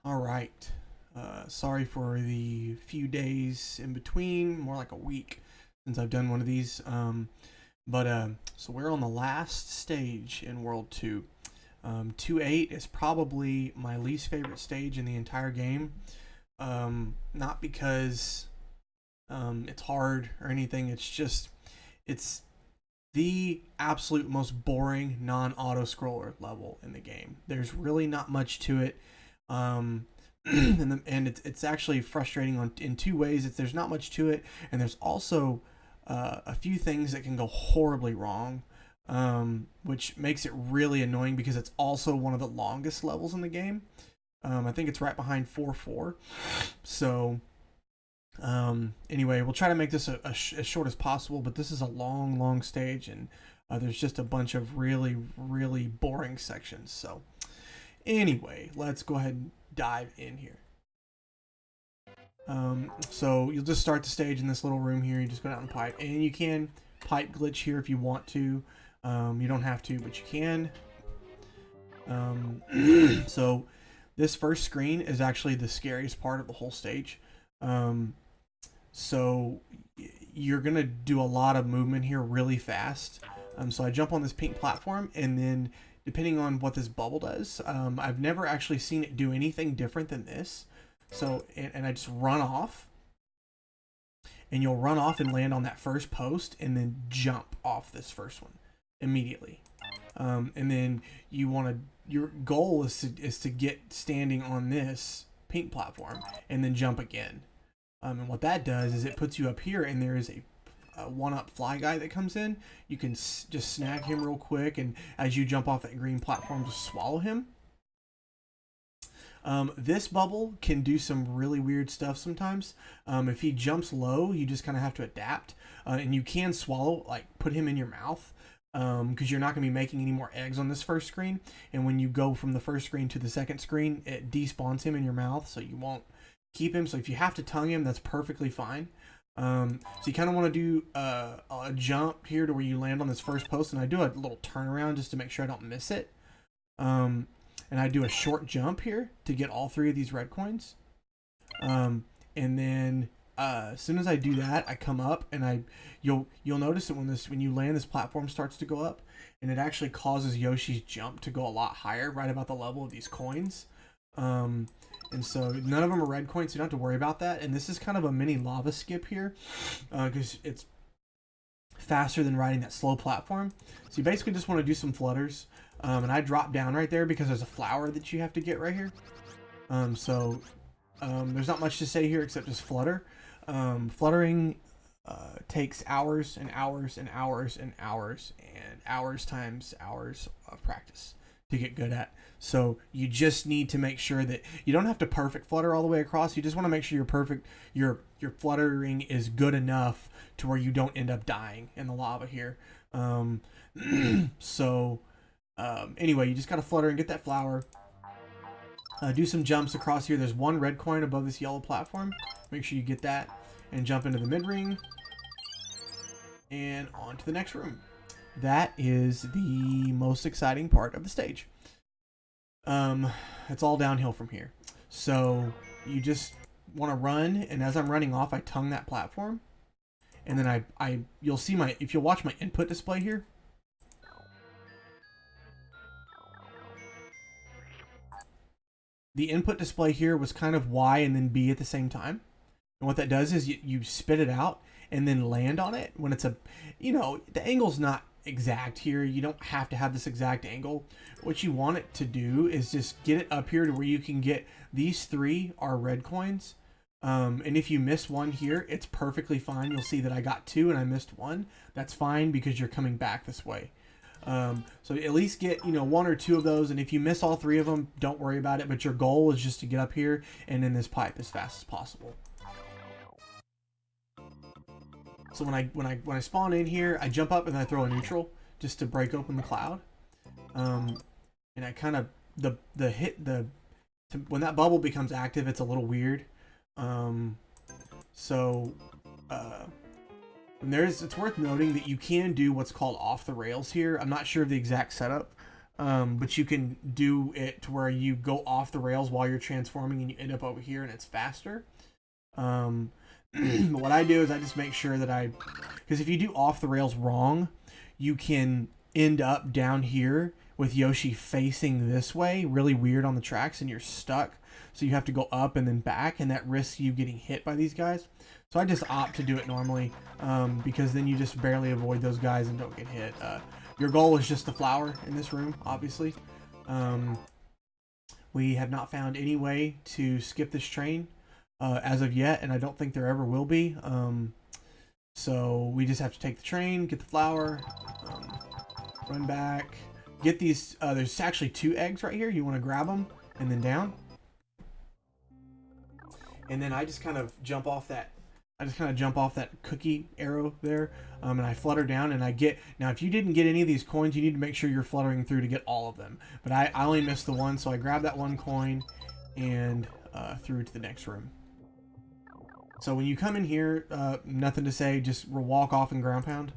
All right. Sorry for the few days in between, more like a week since I've done one of these. So we're on the last stage in World 2. 2-8 is probably my least favorite stage in the entire game. Not because it's hard or anything, it's the absolute most boring non-auto scroller level in the game. There's really not much to it. And it's actually frustrating in two ways. There's not much to it, and there's also a few things that can go horribly wrong, which makes it really annoying because it's also one of the longest levels in the game. I think it's right behind 4-4. So anyway, we'll try to make this as short as possible, but this is a long stage, and there's just a bunch of really boring sections. So anyway, let's go ahead and dive in here. So you'll just start the stage in this little room here. You just go down and pipe, and you can pipe glitch here if you want to. You don't have to, but you can. So this first screen is actually the scariest part of the whole stage. So you're gonna do a lot of movement here really fast. So I jump on this pink platform, and then depending on what this bubble does, I've never actually seen it do anything different than this. So, and I just run off, and you'll run off and land on that first post, and then jump off this first one immediately. And then your goal is to get standing on this pink platform, and then jump again. And what that does is it puts you up here, and there is a one-up fly guy that comes in. You can just snag him real quick, and as you jump off that green platform, just swallow him. This bubble can do some really weird stuff sometimes. If he jumps low, you just kind of have to adapt, and you can swallow, like put him in your mouth, because you're not going to be making any more eggs on this first screen. And when you go from the first screen to the second screen, it despawns him in your mouth, so you won't keep him. So if you have to tongue him, that's perfectly fine. So you kind of want to do a jump here to where you land on this first post, and I do a little turnaround just to make sure I don't miss it. And I do a short jump here to get all three of these red coins. And then as soon as I do that, I come up, and you'll notice that when you land, this platform starts to go up, and it actually causes Yoshi's jump to go a lot higher, right about the level of these coins. And so none of them are red coins, so you don't have to worry about that. And this is kind of a mini lava skip here, because it's faster than riding that slow platform. So you basically just want to do some flutters. And I drop down right there because there's a flower that you have to get right here. There's not much to say here except just flutter. Fluttering takes hours and hours and hours and hours and hours times hours of practice to get good at. So you just need to make sure that you don't have to perfect flutter all the way across. You just want to make sure your fluttering is good enough to where you don't end up dying in the lava here. Anyway, you just gotta flutter and get that flower. Do some jumps across here. There's one red coin above this yellow platform. Make sure you get that and jump into the mid ring and on to the next room. That is the most exciting part of the stage. It's all downhill from here. So you just want to run, and as I'm running off, I tongue that platform, and then you'll see if you'll watch my input display here. The input display here was kind of Y and then B at the same time. And what that does is you spit it out and then land on it when it's the angle's not exact here. You don't have to have this exact angle. What you want it to do is just get it up here to where you can get these three are red coins. And if you miss one here, it's perfectly fine. You'll see that I got two and I missed one. That's fine because you're coming back this way. So at least get, one or two of those. And if you miss all three of them, don't worry about it. But your goal is just to get up here and in this pipe as fast as possible. So when I spawn in here, I jump up and I throw a neutral just to break open the cloud. And I kind of when that bubble becomes active, it's a little weird. It's worth noting that you can do what's called off the rails here. I'm not sure of the exact setup, but you can do it to where you go off the rails while you're transforming and you end up over here and it's faster. What I do is I just make sure that because if you do off the rails wrong, you can end up down here with Yoshi facing this way, really weird on the tracks, and you're stuck. So you have to go up and then back, and that risks you getting hit by these guys. So I just opt to do it normally, because then you just barely avoid those guys and don't get hit. Your goal is just the flower in this room, obviously. We have not found any way to skip this train as of yet, and I don't think there ever will be. So we just have to take the train, get the flower, run back, get these. There's actually 2 eggs right here. You want to grab them and then down. And then I just kind of jump off that. Cookie arrow there, and I flutter down, and I get. Now, if you didn't get any of these coins, you need to make sure you're fluttering through to get all of them. But I only missed the one, so I grab that 1 coin and through to the next room. So when you come in here, nothing to say, just walk off and ground pound.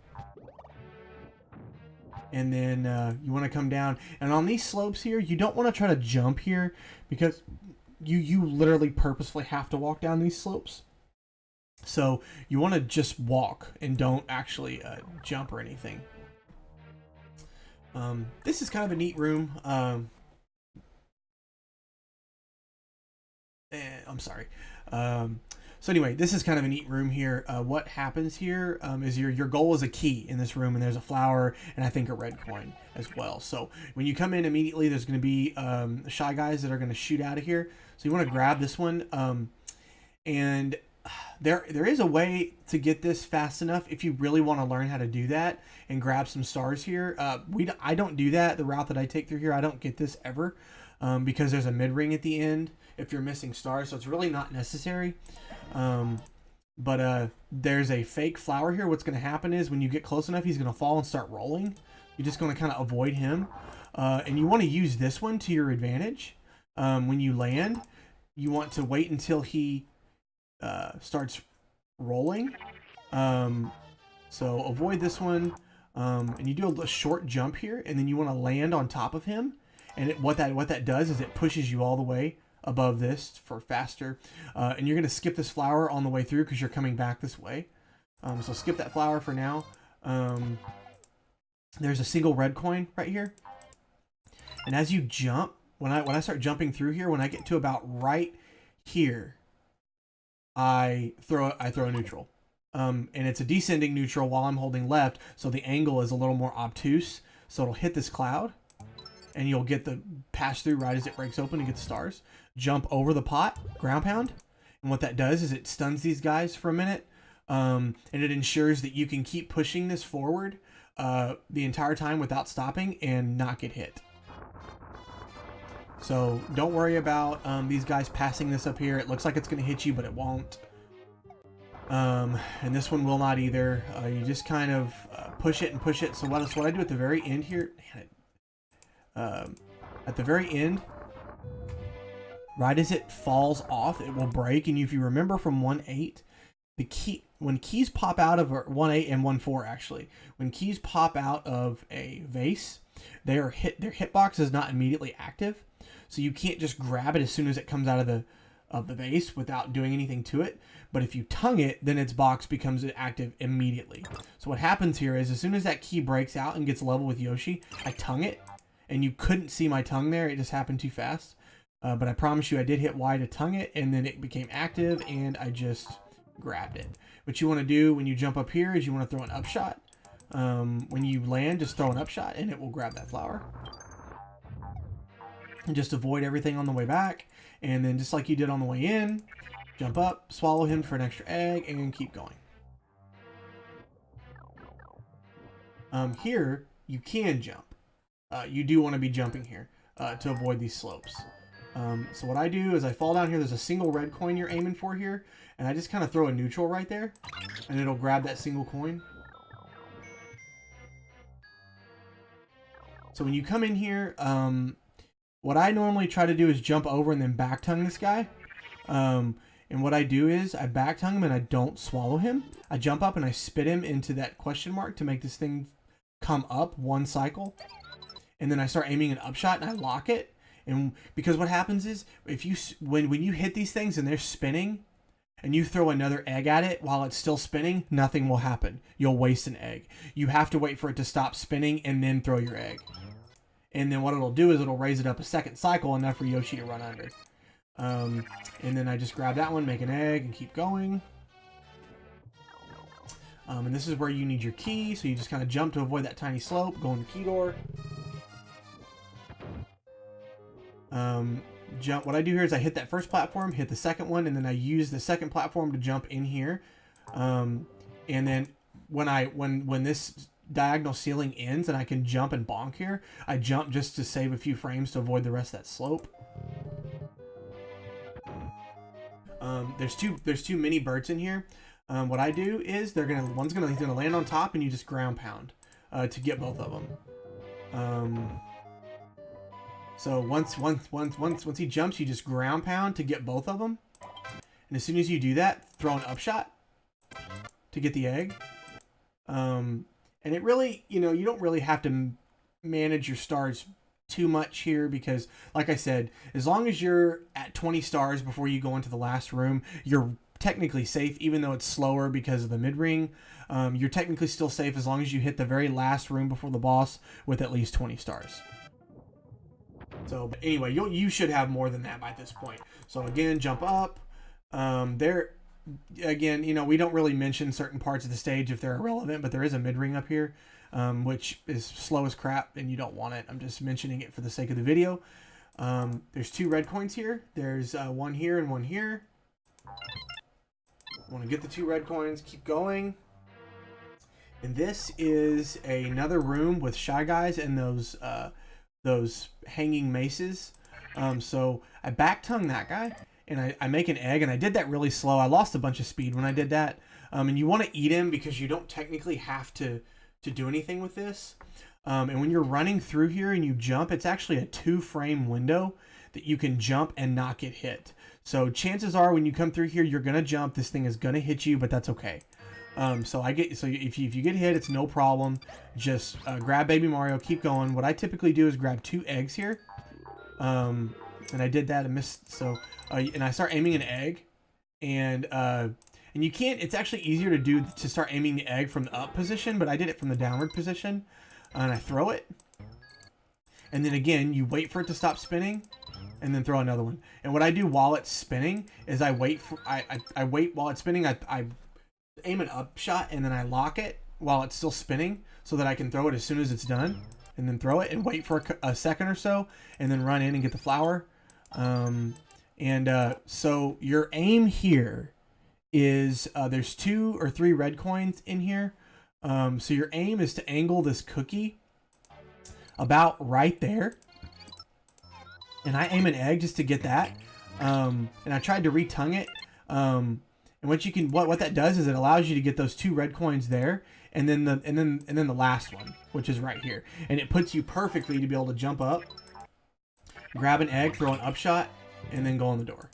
And then you want to come down, and on these slopes here, you don't want to try to jump here because you literally purposefully have to walk down these slopes. So you want to just walk and don't actually jump or anything. This is kind of a neat room. I'm sorry. So anyway, this is kind of a neat room here. What happens here is your goal is a key in this room, and there's a flower and I think a red coin as well. So when you come in immediately, there's going to be shy guys that are going to shoot out of here. So you want to grab this one, and there is a way to get this fast enough if you really want to learn how to do that and grab some stars here. I don't do that. The route that I take through here, I don't get this ever because there's a mid ring at the end if you're missing stars, so it's really not necessary. But there's a fake flower here. What's going to happen is when you get close enough, he's going to fall and start rolling. You're just going to kind of avoid him, and you want to use this one to your advantage. When you land, you want to wait until he starts rolling. So avoid this one, and you do a short jump here, and then you want to land on top of him. And what that does is it pushes you all the way above this for faster. And you're going to skip this flower on the way through because you're coming back this way. So skip that flower for now. There's a single red coin right here. And as you jump, when I start jumping through here, when I get to about right here, I throw a neutral. And it's a descending neutral while I'm holding left, so the angle is a little more obtuse. So it'll hit this cloud, and you'll get the pass through right as it breaks open and get the stars. Jump over the pot, ground pound, and what that does is it stuns these guys for a minute, and it ensures that you can keep pushing this forward the entire time without stopping and not get hit. So don't worry about these guys passing this up here. It looks like it's going to hit you, but it won't. And this one will not either. You just kind of push it and push it. So what I do at the very end here, at the very end, right as it falls off, it will break. And if you remember from 1.8, when keys pop out of 1.8 and 1.4 actually, when keys pop out of a vase, their hitbox is not immediately active. So you can't just grab it as soon as it comes out of the vase without doing anything to it. But if you tongue it, then its box becomes active immediately. So what happens here is as soon as that key breaks out and gets level with Yoshi, I tongue it. And you couldn't see my tongue there. It just happened too fast. But I promise you I did hit Y to tongue it, and then it became active, and I just grabbed it. What you want to do when you jump up here is you want to throw an upshot. When you land, just throw an upshot, and it will grab that flower. And just avoid everything on the way back. And then just like you did on the way in, jump up, swallow him for an extra egg, and keep going. Here, you can jump. You do want to be jumping here to avoid these slopes. So what I do is I fall down here. There's a single red coin you're aiming for here. And I just kind of throw a neutral right there. And it'll grab that single coin. So when you come in here, what I normally try to do is jump over and then back tongue this guy. And what I do is I back tongue him and I don't swallow him. I jump up and I spit him into that question mark to make this thing come up one cycle. and then I start aiming an upshot and I lock it. And because what happens is if you when you hit these things and they're spinning, and you throw another egg at it while it's still spinning, nothing will happen. You'll waste an egg. You have to wait for it to stop spinning and then throw your egg. And then what it'll do is it'll raise it up a second cycle, enough for Yoshi to run under. And then I just grab that one, make an egg, and keep going. And this is where you need your key, so you just kind of jump to avoid that tiny slope, go in the key door. Jump. What I do here is I hit that first platform, hit the second one, and then I use the second platform to jump in here. And then when this diagonal ceiling ends and I can jump and bonk here, I jump just to save a few frames to avoid the rest of that slope. There's two mini birds in here. What I do is one's gonna land on top, and you just ground pound to get both of them. So once he jumps, you just ground pound to get both of them. And as soon as you do that, throw an upshot to get the egg. And it really, you don't really have to manage your stars too much here, because like I said, as long as you're at 20 stars before you go into the last room, you're technically safe, even though it's slower because of the mid-ring. You're technically still safe as long as you hit the very last room before the boss with at least 20 stars. So, but anyway, you should have more than that by this point. So again, jump up. Again, we don't really mention certain parts of the stage if they're irrelevant, but there is a mid-ring up here, which is slow as crap, and you don't want it. I'm just mentioning it for the sake of the video. There's 2 red coins here. There's one here and one here. I want to get the 2 red coins, keep going. And this is another room with Shy Guys and those hanging maces. So I back tongue that guy, and I make an egg, and I did that really slow. I lost a bunch of speed when I did that. And you want to eat him because you don't technically have to do anything with this. And when you're running through here and you jump, it's actually a 2-frame window that you can jump and not get hit. So chances are when you come through here, you're gonna jump. This thing is gonna hit you, but that's okay. So if you get hit, it's no problem. Just grab Baby Mario, keep going. What I typically do is grab 2 eggs here, and I did that and missed. So and I start aiming an egg, and you can't. It's actually easier to start aiming the egg from the up position, but I did it from the downward position, and I throw it, and then again you wait for it to stop spinning, and then throw another one. And what I do while it's spinning is I wait while it's spinning. I aim an upshot, and then I lock it while it's still spinning so that I can throw it as soon as it's done, and then throw it and wait for a second or so, and then run in and get the flower. So your aim here is there's 2 or 3 red coins in here. So your aim is to angle this cookie about right there, and I aim an egg just to get that. And I tried to retongue it. And what that does is it allows you to get those 2 red coins there, and then the last one, which is right here, and it puts you perfectly to be able to jump up, grab an egg, throw an upshot, and then go in the door.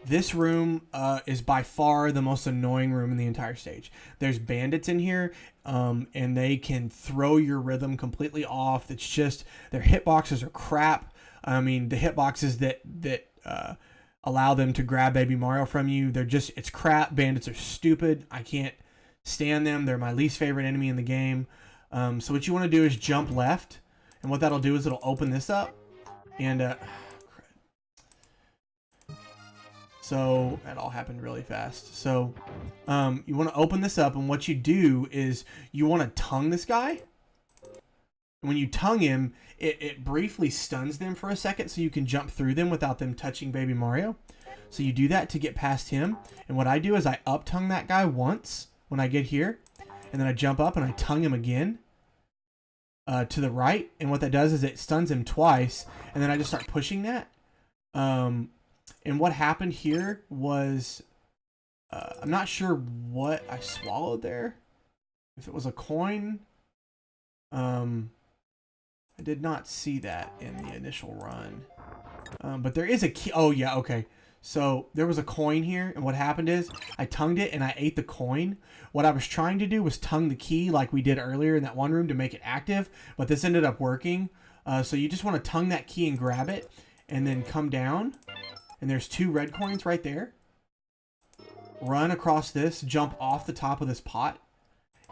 This room is by far the most annoying room in the entire stage. There's bandits in here, and they can throw your rhythm completely off. It's just their hitboxes are crap. I mean, the hitboxes that allow them to grab Baby Mario from you, it's crap. Bandits are stupid. I can't stand them. They're my least favorite enemy in the game. So what you want to do is jump left, and what that'll do is it'll open this up, and so that all happened really fast. So you want to open this up, and what you do is you want to tongue this guy. And when you tongue him, it briefly stuns them for a second so you can jump through them without them touching Baby Mario. So you do that to get past him. And what I do is I up-tongue that guy once when I get here, and then I jump up and I tongue him again to the right. And what that does is it stuns him twice, and then I just start pushing that. And what happened here was, I'm not sure what I swallowed there. If it was a coin. I did not see that in the initial run. But there is a key. Oh, yeah, okay. So there was a coin here, and what happened is I tongued it and I ate the coin. What I was trying to do was tongue the key like we did earlier in that one room to make it active, but this ended up working. So you just want to tongue that key and grab it, and then come down, and there's 2 red coins right there. Run across this, jump off the top of this pot,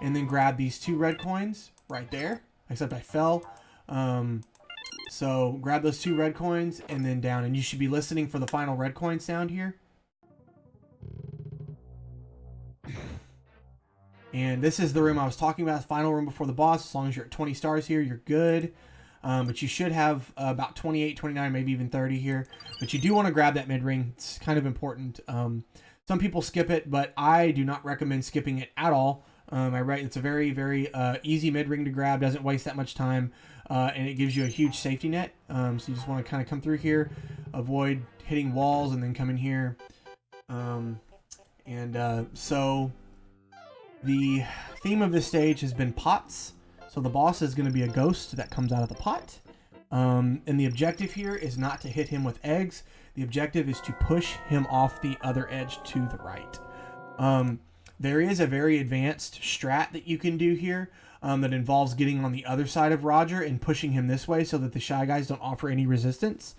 and then grab these 2 red coins right there, except I fell. So grab those 2 red coins and then down, and you should be listening for the final red coin sound here. And this is the room I was talking about, the final room before the boss. As long as you're at 20 stars here, you're good. But you should have about 28, 29, maybe even 30 here. But you do want to grab that mid ring. It's kind of important. Some people skip it, but I do not recommend skipping it at all. It's a very, very easy mid ring to grab. Doesn't waste that much time, and it gives you a huge safety net. So you just want to kind of come through here, avoid hitting walls, and then come in here. So the theme of this stage has been pots. So the boss is going to be a ghost that comes out of the pot. And the objective here is not to hit him with eggs. The objective is to push him off the other edge to the right. There is a very advanced strat that you can do here that involves getting on the other side of Roger and pushing him this way so that the Shy Guys don't offer any resistance.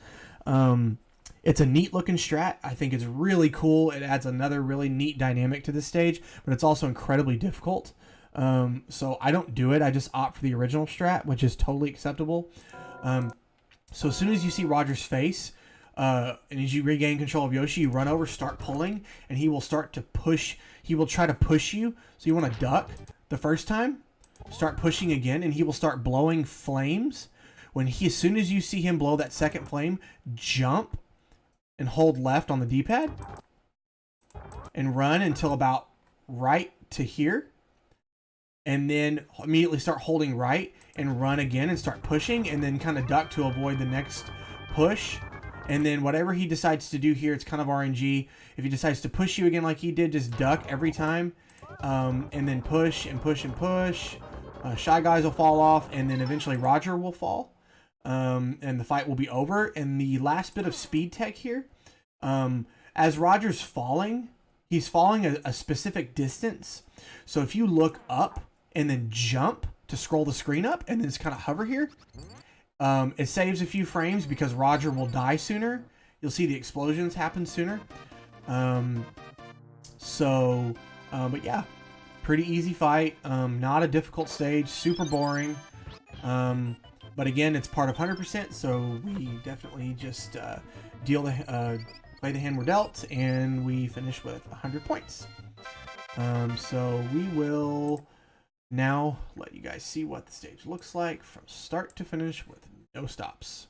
It's a neat looking strat. I think it's really cool. It adds another really neat dynamic to this stage, but it's also incredibly difficult. So I don't do it. I just opt for the original strat, which is totally acceptable. So as soon as you see Roger's face, and as you regain control of Yoshi, you run over, start pulling, and he will start to push. He will try to push you. So you want to duck the first time, start pushing again, and he will start blowing flames. As soon as you see him blow that second flame, jump and hold left on the D-pad and run until about right to here. And then immediately start holding right and run again and start pushing, and then kind of duck to avoid the next push. And then whatever he decides to do here, it's kind of RNG. If he decides to push you again like he did, just duck every time. And then push and push and push. Shy Guys will fall off, and then eventually Roger will fall. And the fight will be over. And the last bit of speed tech here, as Roger's falling, he's falling a specific distance. So if you look up and then jump to scroll the screen up and then just kind of hover here, it saves a few frames because Roger will die sooner. You'll see the explosions happen sooner. But yeah, pretty easy fight. Not a difficult stage, super boring. But again, it's part of 100%, so we definitely just play the hand we're dealt, and we finish with 100 points. So we will now let you guys see what the stage looks like from start to finish with no stops.